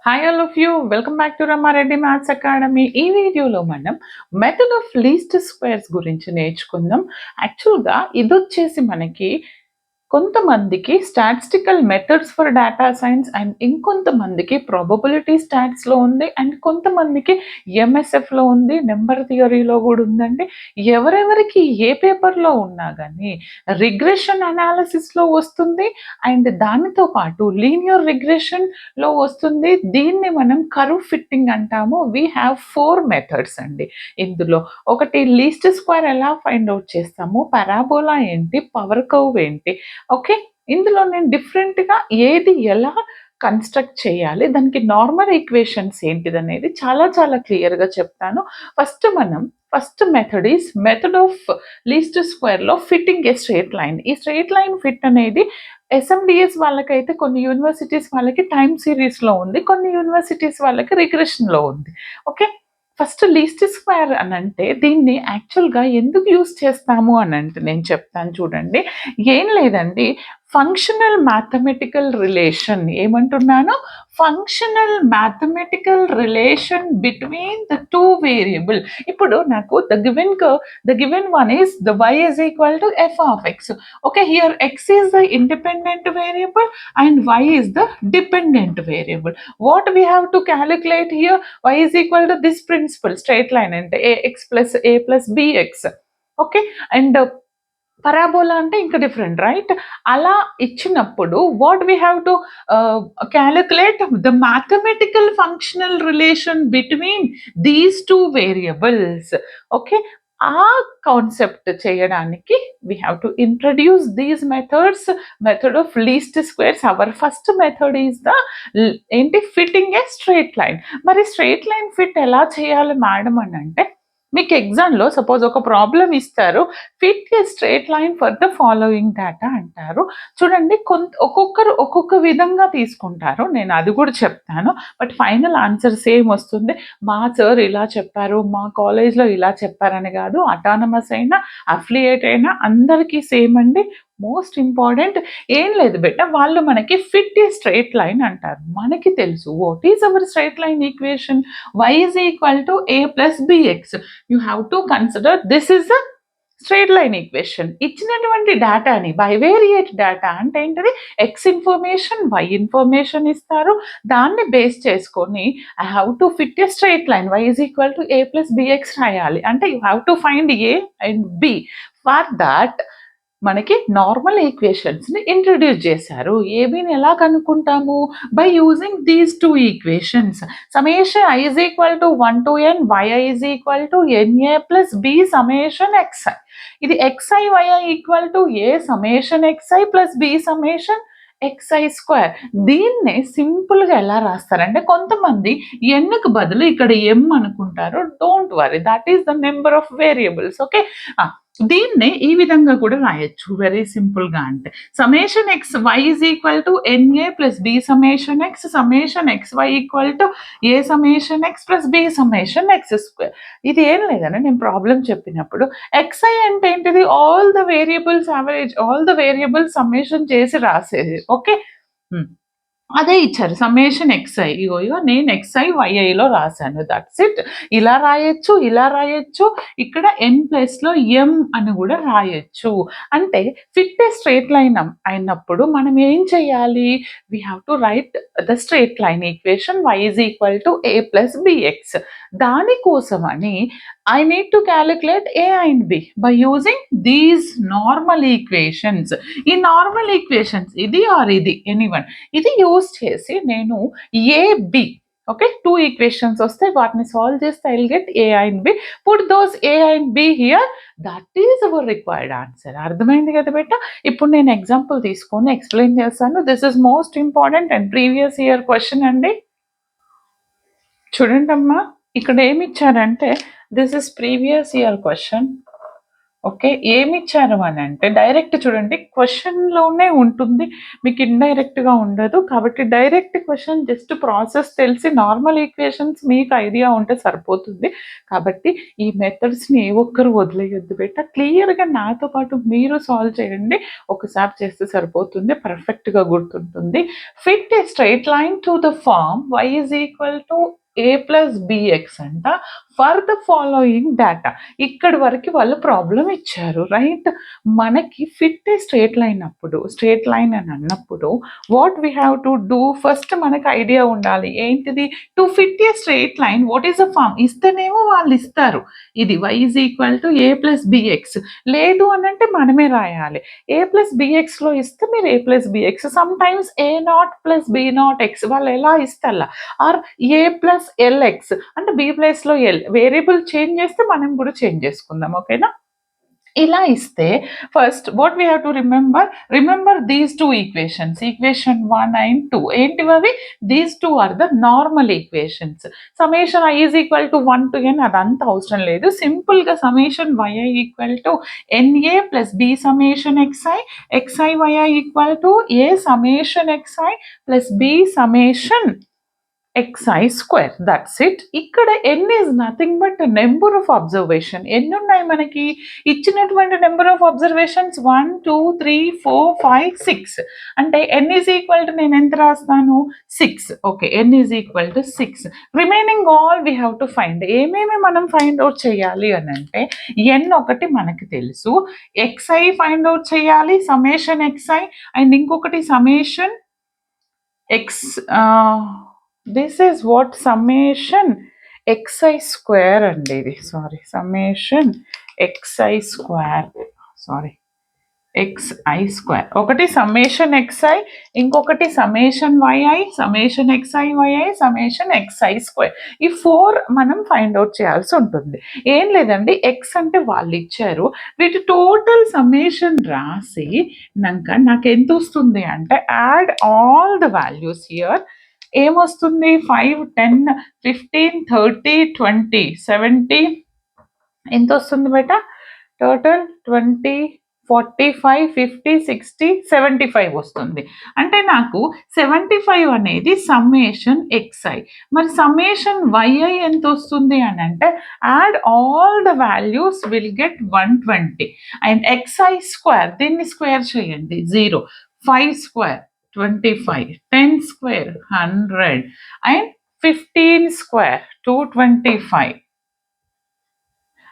Hi all of you. Welcome back to Rama Reddy maths academy. ఈ వీడియోలో మనం మెథడ్ ఆఫ్ లీస్ట్ స్క్వేర్స్ గురించి నేర్చుకుందాం. యాక్చువల్‌గా ఇదొచ్చేసి మనకి కొంతమందికి statistical methods for data science and ఇంకొంతమందికి ప్రాబబిలిటీ స్టాట్స్‌లో ఉంది అండ్ కొంతమందికి ఎంఎస్ఎఫ్‌లో ఉంది, నెంబర్ థియరీలో కూడా ఉందండి. ఎవరెవరికి ఏ పేపర్‌లో ఉన్నా గానీ రిగ్రెషన్ అనాలిసిస్‌లో వస్తుంది అండ్ దానితో పాటు లీనియర్ రిగ్రెషన్‌లో వస్తుంది. దీన్ని మనం కర్వ్ ఫిట్టింగ్ అంటాము. వి హ్యావ్ 4 మెథడ్స్ అండి ఇందులో. ఒకటి లీస్ట్ స్క్వేర్ ఎలా ఫైండ్ ఔట్ చేస్తాము, పారాబోలా ఏంటి, పవర్ కర్వ్ ఏంటి, ఓకే. ఇందులో నేను డిఫరెంట్‌గా ఏది ఎలా కన్‌స్ట్రక్ట్ చేయాలి, దానికి నార్మల్ ఈక్వేషన్స్ ఏంటిదనేది చాలా చాలా క్లియర్‌గా చెప్తాను. First method is method of least స్క్వేర్‌లో ఫిట్టింగ్ ఏ స్ట్రెయిట్ లైన్. ఈ స్ట్రెయిట్ లైన్ ఫిట్ అనేది ఎస్ఎండిఎస్ వాళ్ళకైతే కొన్ని యూనివర్సిటీస్ వాళ్ళకి టైమ్ సిరీస్‌లో ఉంది. కొన్ని యూనివర్సిటీస్ వాళ్ళకి రిగ్రెషన్‌లో ఉంది. ఓకే. ఫస్ట్ లీస్ట్ స్క్వేర్ అనంటే దీన్ని యాక్చువల్‌గా ఎందుకు యూజ్ చేస్తాము అనంటే నేను చెప్తాను చూడండి. ఏం లేదండి, ఫంక్షనల్ మ్యాథమెటికల్ రిలేషన్ ఏమంటున్నాను? Functional mathematical relation between the 2 variable. ఇప్పుడు నాకు the given one is the y is equal to f of x. Okay, here x is the independent variable and y is the dependent variable. What we have to calculate here? Y is equal to this principle, straight line and ax plus a plus bx. Okay, and parabola అంటే ఇంకా different, right? అలా ఇచ్చినప్పుడు what we have to calculate the mathematical functional relation between these 2 variables. Okay. ఆ concept చేయడానికి we have to introduce these methods. Method of least squares. Our first method is the ఏంటి, fitting a straight line. మరి straight line fit ఎలా చేయాలి madam అని అంటే, మీకు ఎగ్జామ్‌లో సపోజ్ ఒక ప్రాబ్లమ్ ఇస్తారు. Fit a straight line for the following data అంటారు. చూడండి, ఒక్కొక్కరు ఒక్కొక్క విధంగా తీసుకుంటారు. నేను అది కూడా చెప్తాను. బట్ ఫైనల్ ఆన్సర్ సేమ్ వస్తుంది. మా సార్ ఇలా చెప్పారు, మా కాలేజ్‌లో ఇలా చెప్పారని కాదు. అటానమస్ అయినా, అఫిలియేట్ అయినా అందరికీ సేమ్ అండి. మోస్ట్ ఇంపార్టెంట్ ఏం లేదు బెట్ట, వాళ్ళు మనకి ఫిట్ ఏ స్ట్రెయిట్ లైన్ అంటారు. మనకి తెలుసు what is our straight line equation. y is equal to a plus bx. You have to consider this is a straight line equation. ఇచ్చినటువంటి డేటాని బైవేరియేట్ డేటా అంటే ఏంటది, ఎక్స్ ఇన్ఫర్మేషన్, వై ఇన్ఫర్మేషన్ ఇస్తారు. దాన్ని base చేసుకొని I have to fit a straight line. Y is equal to a plus b x రాయాలి. అంటే you have to find a and b. For that మనకి నార్మల్ ఈక్వేషన్స్ని introduce చేశారు. ఏబిని ఎలా కనుక్కుంటాము? By using these 2 equations. Summation i is equal to 1 to n, yi is equal to na plus b summation xi. ఇది xi yi equal to a summation xi plus b summation xi square. దీన్నే సింపుల్గా ఎలా రాస్తారంటే, కొంతమంది ఎన్కు బదులు ఇక్కడ m అనుకుంటారు. Don't worry, that is the number of variables. Okay. దీన్నే ఈ విధంగా కూడా రాయొచ్చు వెరీ సింపుల్గా. అంటే summation x y is equal to n a plus b summation x summation x y equal to a summation x plus b summation x square. ఇది ఏం లేదని నేను ప్రాబ్లం చెప్పినప్పుడు ఎక్స్ఐ అంటే ఏంటిది, all the variables average, all the variables summation చేసి రాసేది. Okay. అదే ఇచ్చారు సమ్మేషన్ ఎక్స్ఐ. ఇగో నేను ఎక్స్ఐ వైఐలో రాశాను. That's it. ఇలా రాయొచ్చు, ఇలా రాయొచ్చు. ఇక్కడ ఎన్ ప్లస్లో ఎం అని కూడా రాయొచ్చు. అంటే ఫిట్ ఏ స్ట్రెయిట్ లైన్ అయినప్పుడు మనం ఏం చేయాలి? We have to write the straight line equation y is equal to a plus b x. దానికోసమని I need to calculate a and b by using these normal equations. ఈ normal equations ఇది are ఇది anyone, ఇది use చేసి నేను AB, okay, 2 equations వస్తే వాటిని solve చేస్తే I will get a and b. Put those a and b here. That is our required answer. అర్థమైంది కదా బేట? ఇప్పుడు నేను ఎగ్జాంపుల్ తీసుకొని ఎక్స్ప్లెయిన్ చేస్తాను. This is most important and previous year question అండి. చూడండి అమ్మా, ఇక్కడ ఏమి ఇచ్చారంటే this is previous year question. Okay. ఏమిచ్చారు అనంటే డైరెక్ట్ చూడండి క్వెషన్‌లోనే ఉంటుంది. మీకు ఇండైరెక్ట్‌గా ఉండదు. కాబట్టి డైరెక్ట్ క్వెషన్ జస్ట్ ప్రాసెస్ తెలిసి నార్మల్ ఈక్వేషన్స్ మీకు ఐడియా ఉంటే సరిపోతుంది. కాబట్టి ఈ మెథడ్స్‌ని ఏ ఒక్కరు వదిలేయొద్దు బేట. క్లియర్‌గా నాతో పాటు మీరు సాల్వ్ చేయండి. ఒకసారి చేస్తే సరిపోతుంది. పర్ఫెక్ట్‌గా గుర్తుంటుంది. Fit a straight line to the form y a plus bx అంట ఫర్ ద ఫాలోయింగ్ డేటా. ఇక్కడి వరకు వాళ్ళు ప్రాబ్లమ్ ఇచ్చారు రైట్. మనకి fit a straight line straight line అని అన్నప్పుడు what we have to do first మనకు ఐడియా ఉండాలి ఏంటిది to fit a straight line what is the form ఇస్తేనేమో వాళ్ళు ఇస్తారు ఇది y is equal to a plus b x. లేదు అని అంటే మనమే రాయాలి. ఏ ప్లస్ బిఎక్స్లో ఇస్తే మీరు a plus b x sometimes a naught plus b naught x వాళ్ళు ఎలా ఇస్తారా ఆర్ ఏ ప్లస్ ఎల్ఎక్స్ అంటే బి ప్లేస్లో ఎల్ వేరియబుల్ చేంజ్ చేస్తే మనం కూడా చేంజ్ చేసుకుందాం ఓకేనా. ఇలా ఇస్తే first what we have to remember these two equations equation 1 and 2 ఏంటివి అవి these two are the normal equations. Summation i is equal to 1 to n అదంతా అవసరం లేదు. సింపుల్గా summation yi equal to na plus b summation xi yi equal to a summation xi plus b summation xi square that's it. ఇక్కడ n is nothing but number of observation. ఎన్ని ఉన్నాయి మనకి ఇచ్చినటువంటి number of observations 1 2 3 4 5 6 అంటే n is equal to నేను ఎంత రాస్తాను 6. Okay n is equal to 6. Remaining all we have to find. ఏమేమి మనం ఫైండ్ అవుట్ చేయాలి అని అంటే n ఒకటి మనకి తెలుసు, xi ఫైండ్ అవుట్ చేయాలి సమేషన్ xi అండ్ ఇంకొకటి summation x this is what summation xi square అండి ఇది sorry summation xi square sorry xi square ఒకటి summation xi ఇంకొకటి summation yi summation xi yi summation xi square ఈ 4 మనం find out చేయాల్సి ఉంటుంది. ఏం లేదండి x అంటే వాళ్ళు ఇచ్చారు వీటి టోటల్ సమ్మేషన్ రాసి నాకు ఎంత వస్తుంది అంటే add all the values here ఏమొస్తుంది 5 10 15 30 20 70 ఎంత వస్తుంది బేట టోటల్ 20 45 50 60 75 వస్తుంది. అంటే నాకు 75 అనేది సమ్మేషన్ xi. మరి సమ్మేషన్ yi ఎంత వస్తుంది అని అంటే add all the values will get 120 and xi square దీన్ని స్క్వేర్ చేయండి 0 5 square 25 10 square 100 and 15 square 225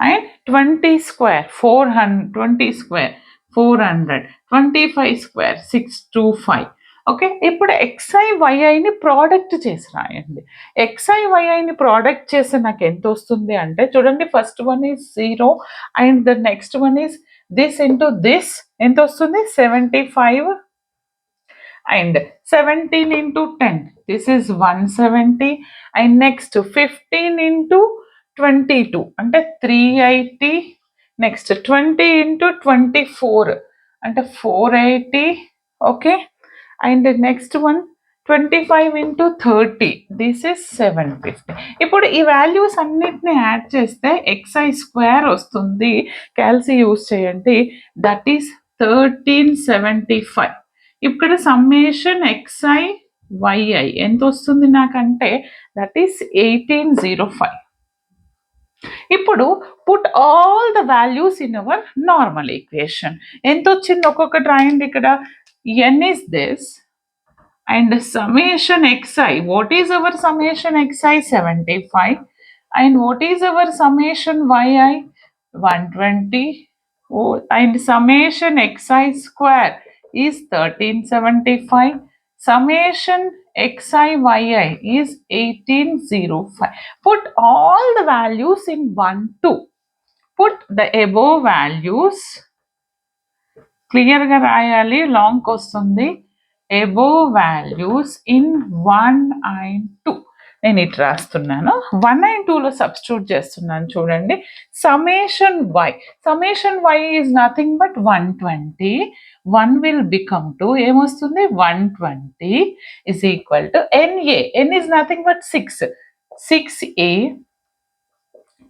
and 20 square 400 20 square 400 25 square 625. Okay ఇప్పుడు XIYIని ప్రోడక్ట్ చేసి రాయండి. XIYIని ప్రోడక్ట్ చేస్తే నాకు ఎంత వస్తుంది అంటే చూడండి first one is 0 and the next one is this into this ఎంత వస్తుంది 75 and 17 into 10 this is 170 and next 15 into 22 అంటే 380 నెక్స్ట్ 20 into 24 అంటే 480 okay and next one 25 into 30 this is 750. ఇప్పుడు ఈ వాల్యూస్ అన్నిటిని యాడ్ చేస్తే xi స్క్వేర్ వస్తుంది. Calci use చేయండి దట్ ఈస్ 1375. ఇక్కడ సమ్మేషన్ xi yi ఎంత వస్తుంది నాకంటే దట్ ఈస్ 1805. ఇప్పుడు put all the values in our normal equation. ఎంత వచ్చింది ఒక్కొక్కటి రాయండి. ఇక్కడ n is this and summation xi. What is our summation xi? 75 and what is our summation yi? 120 and summation xi square is 1375. Summation xi yi is 1805. Put all the values in 1 2. Put the above values క్లియర్గా రాయాలి long వస్తుంది. above values in 1 and 2 నేను ఇటు రాస్తున్నాను. 1 and 2లో substitute చేస్తున్నాను చూడండి. Summation y is nothing but 120. 1 will become to ఏమొస్తుంది 120 is equal to na. n is nothing but 6 6a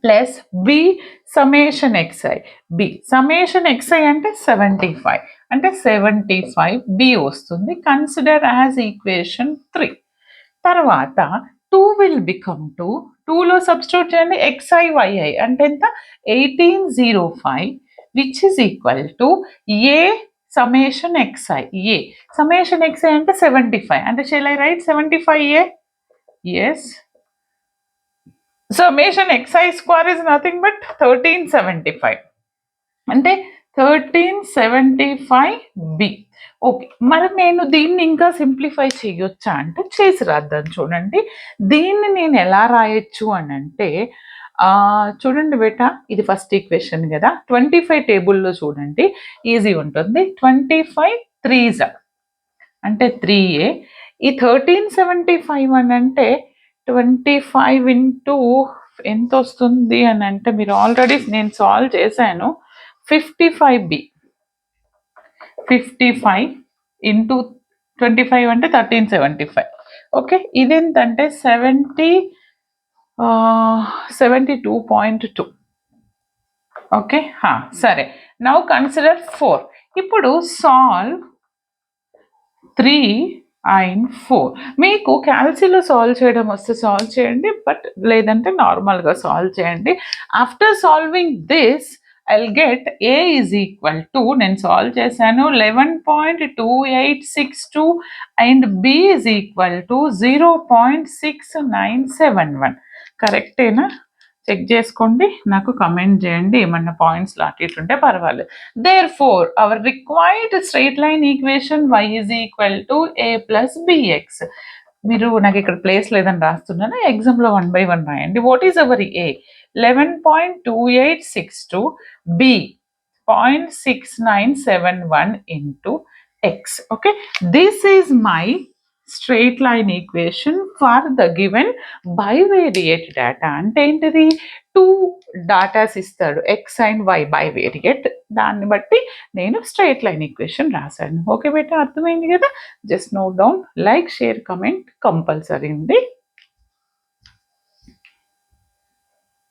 plus b summation x i. B summation x i అంటే 75, అంటే 75 బి వస్తుంది. Consider as equation 3. తర్వాత 2 విల్ బికమ్ 2లో సబ్స్టిట్యూట్ చేయండి. ఎక్స్ఐ వైఐ అంటే ఎంత? 1805 which is equal to a summation x i. A summation x i అంటే 75, అంటే shall I right 75 a? Yes. Summation xi square is nothing but 1375, అంటే 1375b. ఓకే, మరి నేను దీన్ని ఇంకా సింప్లిఫై చేయొచ్చా అంటే చేసి రాద్దాం. చూడండి, దీన్ని నేను ఎలా రాయొచ్చు అని అంటే చూడండి బేటా, ఇది ఫస్ట్ ఈక్వేషన్ కదా. 25 టేబుల్లో చూడండి, ఈజీ ఉంటుంది. 25 3s అంటే 3a. ఈ 1375 అని అంటే 25 ఇంటూ ఎంత వస్తుంది అని అంటే, మీరు ఆల్రెడీ నేను సాల్వ్ చేశాను. 55b. 55 ఇంటూ 25 అంటే 1375. ఓకే, ఇదేంటంటే 72.2. ఓకే, సరే. Now consider 4. ఇప్పుడు సాల్వ్ 3 and 4. మీకు క్యాల్సీలో సాల్వ్ చేయడం వస్తే సాల్వ్ చేయండి, బట్ లేదంటే నార్మల్గా సాల్వ్ చేయండి. After solving this I'll get a is equal to, నేను సాల్వ్ చేశాను, 11.2862 and b is equal to 0.6971. కరెక్టేనా? చెక్ చేసుకోండి, నాకు కమెంట్ చేయండి. ఏమన్నా పాయింట్స్ అటు ఇటు ఉంటే పర్వాలేదు. Therefore our required straight line equation y is equal to a plus b x. మీరు నాకు ఇక్కడ ప్లేస్ లేదని రాస్తున్నాను, ఎగ్జామ్లో 1 by 1 రాయండి. What is our a? 11.2862, b 0.6971 into x. Okay, this is my straight line equation for the given bivariate data. అంటే ఏంటిది? 2 datas ఇస్తాడు, x అండ్ y బైవేరియేట్. దాన్ని బట్టి నేను స్ట్రైట్ లైన్ ఈక్వేషన్ రాశాను. ఓకే బేటా, అర్థమైంది కదా? Just note down, like, share, comment compulsory ఉంది.